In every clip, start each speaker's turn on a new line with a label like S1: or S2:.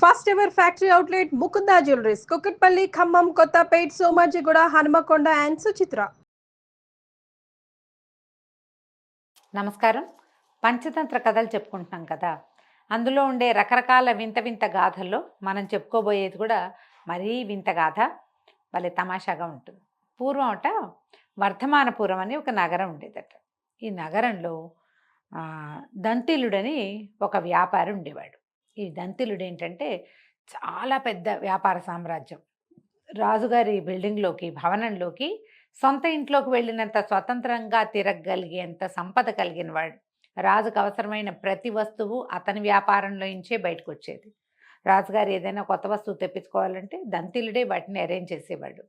S1: First ever factory outlet Mukunda jewelleries Kukatpally, Khammam, Kothapet, Somajiguda, Hanamkonda and Suchitra.
S2: నమస్కారం. పంచతంత్ర కథలు చెప్పుకుంటున్నాం కదా, అందులో ఉండే రకరకాల వింత వింత గాథల్లో మనం చెప్పుకోబోయేది కూడా మరీ వింత గాథ, భలే తమాషాగా ఉంటుంది. పూర్వం వర్ధమానపురం అని ఒక నగరం ఉండేదట. ఈ నగరంలో దంతిలుడని ఒక వ్యాపారి ఉండేవాడు. ఈ దంతిలుడు ఏంటంటే చాలా పెద్ద వ్యాపార సామ్రాజ్యం. రాజుగారి బిల్డింగ్లోకి, భవనంలోకి, సొంత ఇంట్లోకి వెళ్ళినంత స్వతంత్రంగా తిరగగలిగేంత సంపద కలిగిన వాడు. రాజుకు అవసరమైన ప్రతి వస్తువు అతని వ్యాపారంలో నుంచే బయటకు వచ్చేది. రాజుగారు ఏదైనా కొత్త వస్తువు తెప్పించుకోవాలంటే దంతిలుడే వాటిని అరేంజ్ చేసేవాడు.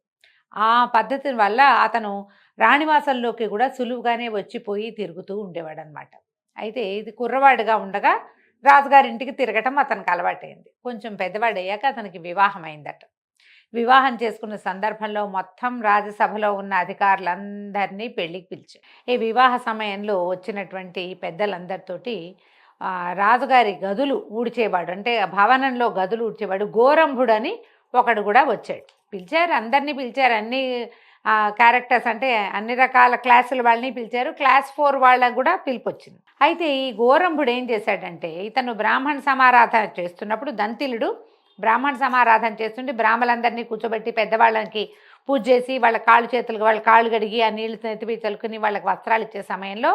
S2: ఆ పద్ధతి వల్ల అతను రాణివాసంలోకి కూడా సులువుగానే వచ్చిపోయి తిరుగుతూ ఉండేవాడు అనమాట. అయితే ఇది కుర్రవాడుగా ఉండగా రాజుగారింటికి తిరగటం అతనికి అలవాటైంది. కొంచెం పెద్దవాడయ్యాక అతనికి వివాహం అయిందట. వివాహం చేసుకున్న సందర్భంలో మొత్తం రాజసభలో ఉన్న అధికారులందరినీ పెళ్లికి పిలిచారు. ఈ వివాహ సమయంలో వచ్చినటువంటి పెద్దలందరితోటి రాజుగారి గదులు ఊడ్చేవాడు, అంటే భవనంలో గదులు ఊడ్చేవాడు గోరంభుడని ఒకడు కూడా వచ్చాడు. పిలిచారు, అందరినీ పిలిచారు, అన్ని క్యారెక్టర్స్ అంటే అన్ని రకాల క్లాసుల వాళ్ళని పిలిచారు. క్లాస్ 4 వాళ్ళకు కూడా పిలుపు వచ్చింది. అయితే ఈ గోరంభుడు ఏం చేశాడంటే, ఇతను బ్రాహ్మణ సమారాధన చేస్తున్నప్పుడు దంతిలుడు బ్రాహ్మణ సమారాధన చేస్తుంటే బ్రాహ్మలందరినీ కూర్చోబెట్టి పెద్దవాళ్ళకి పూజ చేసి వాళ్ళ కాళ్ళు కడిగి ఆ నీళ్లు నెత్తిపి చల్లుకుని వాళ్ళకి వస్త్రాలు ఇచ్చే సమయంలో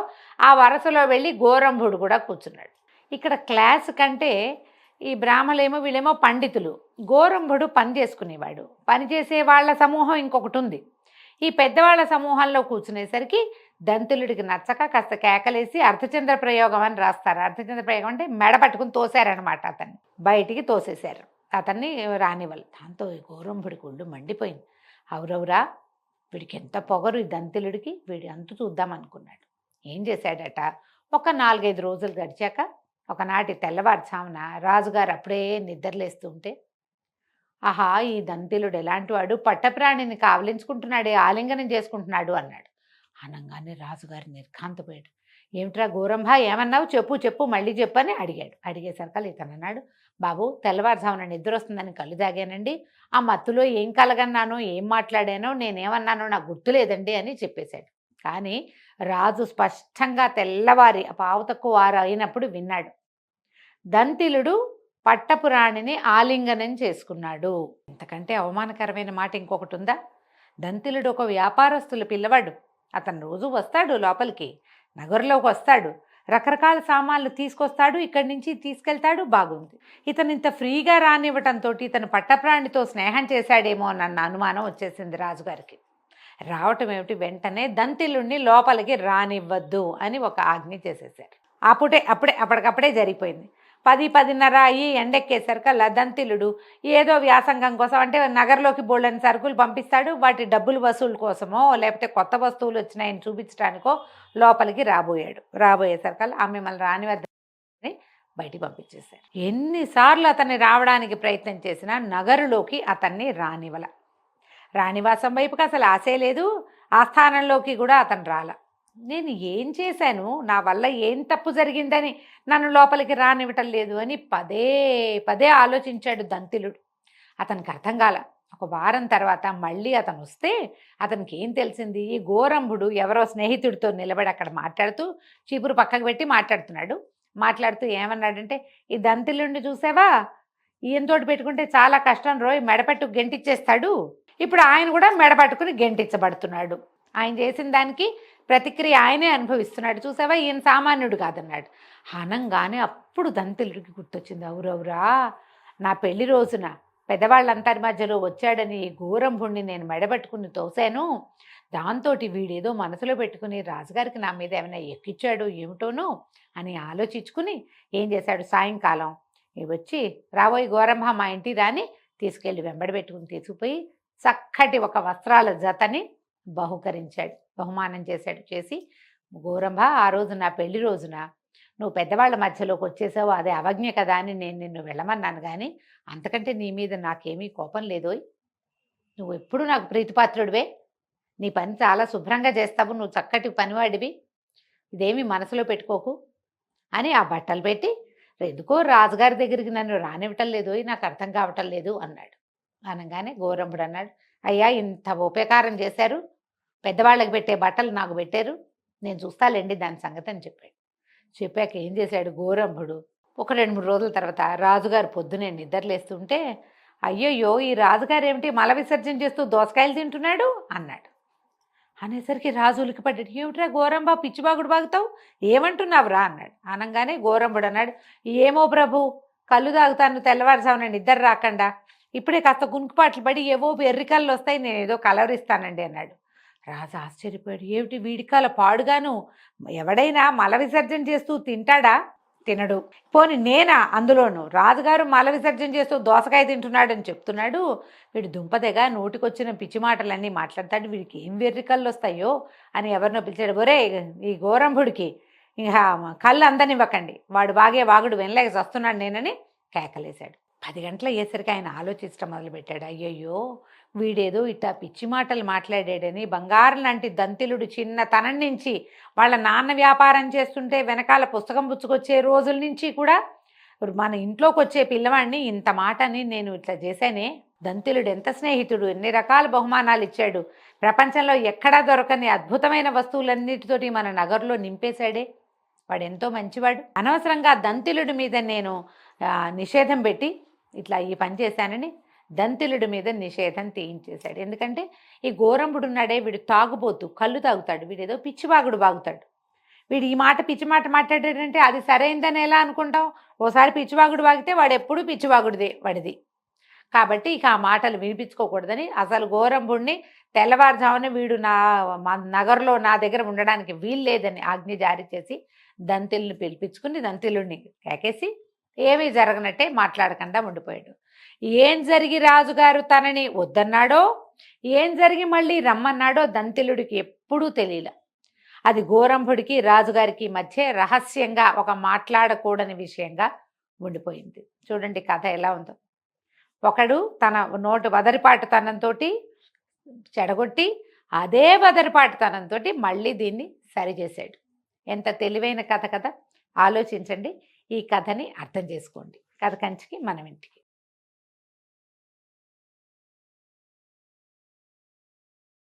S2: ఆ వరసలో వెళ్ళి గోరంభుడు కూడా కూర్చున్నాడు. ఇక్కడ క్లాస్ కంటే ఈ బ్రాహ్మలేమో వీళ్ళేమో పండితులు, గోరంభుడు పని చేసుకునేవాడు. పని చేసే వాళ్ళ సమూహం ఇంకొకటి ఉంది. ఈ పెద్దవాళ్ళ సమూహంలో కూర్చునేసరికి దంతులుడికి నచ్చక కాస్త కేకలేసి అర్ధచంద్ర ప్రయోగం అని రాస్తారు. అర్ధచంద్ర ప్రయోగం అంటే మెడ పట్టుకుని తోశారనమాట. అతన్ని బయటికి తోసేశారు, అతన్ని రానివ్వాలి. దాంతో గోరంభుడికి ఒళ్ళు మండిపోయింది. అవురవురా, వీడికి ఎంత పొగరు ఈ దంతిలుడికి, వీడి అంతు చూద్దాం అనుకున్నాడు. ఏం చేశాడట, ఒక 4-5 రోజులు గడిచాక ఒకనాటి తెల్లవారుజామున రాజుగారు అప్పుడే నిద్రలేస్తూ ఉంటే, ఆహా, ఈ దంతిలుడు ఎలాంటి వాడు, పట్టప్రాణిని కావలించుకుంటున్నాడే, ఆలింగనం చేసుకుంటున్నాడు అన్నాడు. అనగానే రాజుగారు నిర్ఘాంతపోయాడు. ఏమిట్రా గోరంభ, ఏమన్నావు, చెప్పు మళ్ళీ చెప్పని అడిగాడు. అడిగేసరికి ఇతను అన్నాడు, బాబు, తెల్లవారుజామున నిద్ర వస్తుందని కళ్ళు తాగానండి. ఆ మత్తులో ఏం కలగన్నానో ఏం మాట్లాడానో నేనేమన్నానో నాకు గుర్తులేదండి అని చెప్పేశాడు. కానీ రాజు స్పష్టంగా తెల్లవారి పావుతక్కువ 6 అయినప్పుడు విన్నాడు, దంతిలుడు పట్టపురాణిని ఆలింగనం చేసుకున్నాడు. ఇంతకంటే అవమానకరమైన మాట ఇంకొకటి ఉందా? దంతిలుడు ఒక వ్యాపారస్తుల పిల్లవాడు. అతను రోజు వస్తాడు, లోపలికి నగరంలోకి వస్తాడు, రకరకాల సామాన్లు తీసుకొస్తాడు, ఇక్కడి నుంచి తీసుకెళ్తాడు, బాగుంది. ఇతను ఇంత ఫ్రీగా రానివ్వటంతో ఇతను పట్టప్రాణితో స్నేహం చేశాడేమో అన్న అనుమానం వచ్చేసింది రాజుగారికి. రావటం ఏమిటి, వెంటనే దంతిలుడిని లోపలికి రానివ్వద్దు అని ఒక ఆజ్ఞ చేసేసారు. అప్పటికప్పుడే జరిగిపోయింది. 10-10:30 అయ్యి ఎండెక్కేసరికల్లా దంతిలుడు ఏదో వ్యాసంగం కోసం, అంటే నగరంలోకి బోళ్ళని సరుకులు పంపిస్తాడు, వాటి డబ్బులు వసూలు కోసమో లేకపోతే కొత్త వస్తువులు వచ్చినాయని చూపించడానికో లోపలికి రాబోయేసరికల్లా మిమ్మల్ని రానివద్దని బయటికి పంపించేశారు. ఎన్నిసార్లు అతన్ని రావడానికి ప్రయత్నం చేసినా నగరులోకి అతన్ని రానివ్వల. రాణివాసం వైపుకి అసలు ఆశే లేదు, ఆస్థానంలోకి కూడా అతను రాల. నేను ఏం చేశాను, నా వల్ల ఏం తప్పు జరిగిందని నన్ను లోపలికి రానివ్వటం లేదు అని పదే ఆలోచించాడు దంతిలుడు. అతనికి అర్థం కాల. ఒక వారం తర్వాత మళ్ళీ అతను వస్తే అతనికి ఏం తెలిసింది, ఈ గోరంభుడు ఎవరో స్నేహితుడితో నిలబడి అక్కడ మాట్లాడుతూ చీపురు పక్కకు పెట్టి మాట్లాడుతూ ఏమన్నాడంటే, ఈ దంతిలుడిని చూసావా, ఈయనతోటి పెట్టుకుంటే చాలా కష్టం రోయ్, మెడపట్టు గెంటిచ్చేస్తాడు. ఇప్పుడు ఆయన కూడా మెడపట్టుకుని గెంటించబడుతున్నాడు. ఆయన చేసిన దానికి ప్రతిక్రియ ఆయనే అనుభవిస్తున్నాడు, చూసావా, ఈయన సామాన్యుడు కాదన్నాడు. అనంగానే అప్పుడు దంతిలుడికి గుర్తొచ్చింది, అవురవురా, నా పెళ్లి రోజున పెద్దవాళ్ళంతరి మధ్యలో వచ్చాడని గోరంభుణ్ణి నేను మెడబెట్టుకుని తోసాను. దాంతో వీడేదో మనసులో పెట్టుకుని రాజుగారికి నా మీద ఏమైనా ఎక్కిచ్చాడు ఏమిటోనో అని ఆలోచించుకుని ఏం చేశాడు, సాయంకాలం వచ్చి రాబోయే గోరంభ మా ఇంటి రాని తీసుకెళ్ళి వెంబడబెట్టుకుని తీసుకుపోయి చక్కటి ఒక వస్త్రాల జతని బహుమానం చేసి, గోరంభ, ఆ రోజు నా పెళ్లి రోజున నువ్వు పెద్దవాళ్ళ మధ్యలోకి వచ్చేసావు, అదే అవజ్ఞ కదా అని నేను నిన్ను వెళ్ళమన్నాను, కానీ అంతకంటే నీ మీద నాకేమీ కోపం లేదోయ్. నువ్వు ఎప్పుడు నాకు ప్రీతిపాత్రుడివే, నీ పని చాలా శుభ్రంగా చేస్తావు, నువ్వు చక్కటి పనివాడివి, ఇదేమీ మనసులో పెట్టుకోకు అని ఆ బట్టలు పెట్టి ఎందుకో రాజుగారి దగ్గరికి నన్ను రానివ్వటం లేదు, నాకు అర్థం కావటం లేదు అన్నాడు. అనగానే గోరంభుడు అన్నాడు, అయ్యా ఇంత ఉపకారం చేశారు, పెద్దవాళ్ళకి పెట్టే బట్టలు నాకు పెట్టారు, నేను చూస్తాలేండి దాని సంగతి అని చెప్పాడు. చెప్పాక ఏం చేశాడు గోరంభుడు, ఒక 2-3 రోజుల తర్వాత రాజుగారు పొద్దునే నిద్రలేస్తుంటే, అయ్యయ్యో ఈ రాజుగారు ఏమిటి మల విసర్జన చేస్తూ దోసకాయలు తింటున్నాడు అన్నాడు. అనేసరికి రాజు ఉలికిపడ్డాడు. ఏమిట్రా గోరంబా పిచ్చిబాగుడు బాగుతావు, ఏమంటున్నావురా అన్నాడు. అనగానే గోరంబుడు అన్నాడు, ఏమో ప్రభు, కళ్ళు తాగుతాను తెల్లవారుజామున నిద్ర రాకుండా, ఇప్పుడే కాస్త గుంకుపాట్లు పడి ఏవో ఎర్రికళ్ళు వస్తాయి, నేను ఏదో కలవరిస్తానండి అన్నాడు. రాజు ఆశ్చర్యపోయాడు. ఏమిటి వీడికాల పాడుగాను, ఎవడైనా మల విసర్జన చేస్తూ తింటాడా? తినడు. పోని నేనా అందులోను, రాజుగారు మల విసర్జన చేస్తూ దోసకాయ తింటున్నాడని చెప్తున్నాడు, వీడు దుంపదెగా నోటికొచ్చిన పిచ్చి మాటలన్నీ మాట్లాడతాడు, వీడికి ఏం వెర్రికళ్ళు వస్తాయో అని ఎవరినో పిలిచాడు. ఒరే ఈ గోరంభుడికి ఇంకా కళ్ళు అందనివ్వకండి, వాడు బాగే వాగుడు వినలేక వస్తున్నాడు నేనని కేకలేశాడు. 10 గంటలు అయ్యేసరికి ఆయన ఆలోచించడం మొదలుపెట్టాడు. అయ్యయ్యో వీడేదో ఇట్టా పిచ్చి మాటలు మాట్లాడాడని, బంగారం లాంటి దంతిలుడు చిన్నతనం నుంచి వాళ్ళ నాన్న వ్యాపారం చేస్తుంటే వెనకాల పుస్తకం పుచ్చుకొచ్చే రోజుల నుంచి కూడా మన ఇంట్లోకి వచ్చే పిల్లవాడిని ఇంత మాటని నేను ఇట్లా చేశానే, దంతిలుడు ఎంత స్నేహితుడు, ఎన్ని రకాల బహుమానాలు ఇచ్చాడు, ప్రపంచంలో ఎక్కడా దొరకని అద్భుతమైన వస్తువులన్నిటితోటి మన నగర్లో నింపేశాడే, వాడు ఎంతో మంచివాడు. అనవసరంగా దంతిలుడి మీద నేను నిషేధం పెట్టి ఇట్లా ఈ పని చేశానని దంతిలుడి మీద నిషేధం తీయించేశాడు. ఎందుకంటే ఈ గోరంభుడు ఉన్నాడే, వీడు తాగుబోతు, కళ్ళు తాగుతాడు, వీడేదో పిచ్చివాగుడు బాగుతాడు, వీడు ఈ మాట పిచ్చి మాట మాట్లాడాడంటే అది సరైందని ఎలా అనుకుంటాం? ఓసారి పిచ్చివాగుడు వాగితే వాడు ఎప్పుడు పిచ్చివాగుడిదే వాడిది. కాబట్టి ఇక ఆ మాటలు వినిపించుకోకూడదని అసలు గోరంభుడిని తెల్లవారుజామున వీడు మా నగరంలో నా దగ్గర ఉండడానికి వీలు లేదని ఆజ్ఞ జారీ చేసి దంతిల్ని పిలిపించుకుని దంతిలుడిని కేకేసి ఏమీ జరగనట్టే మాట్లాడకుండా ఉండిపోయాడు. ఏం జరిగి రాజుగారు తనని వద్దన్నాడో, ఏం జరిగి మళ్ళీ రమ్మన్నాడో దంతిలుడికి ఎప్పుడూ తెలియలే. అది గోరంభుడికి రాజుగారికి మధ్య రహస్యంగా ఒక మాట్లాడకూడని విషయంగా ఉండిపోయింది. చూడండి కథ ఎలా ఉందో. ఒకడు తన నోటు వదరిపాటుతనంతో చెడగొట్టి అదే వదరిపాటుతనంతో మళ్ళీ దీన్ని సరిచేశాడు. ఎంత తెలివైన కథ కదా, ఆలోచించండి, ఈ కథని అర్థం చేసుకోండి. కథ కంచికి మనం ఇంటికి.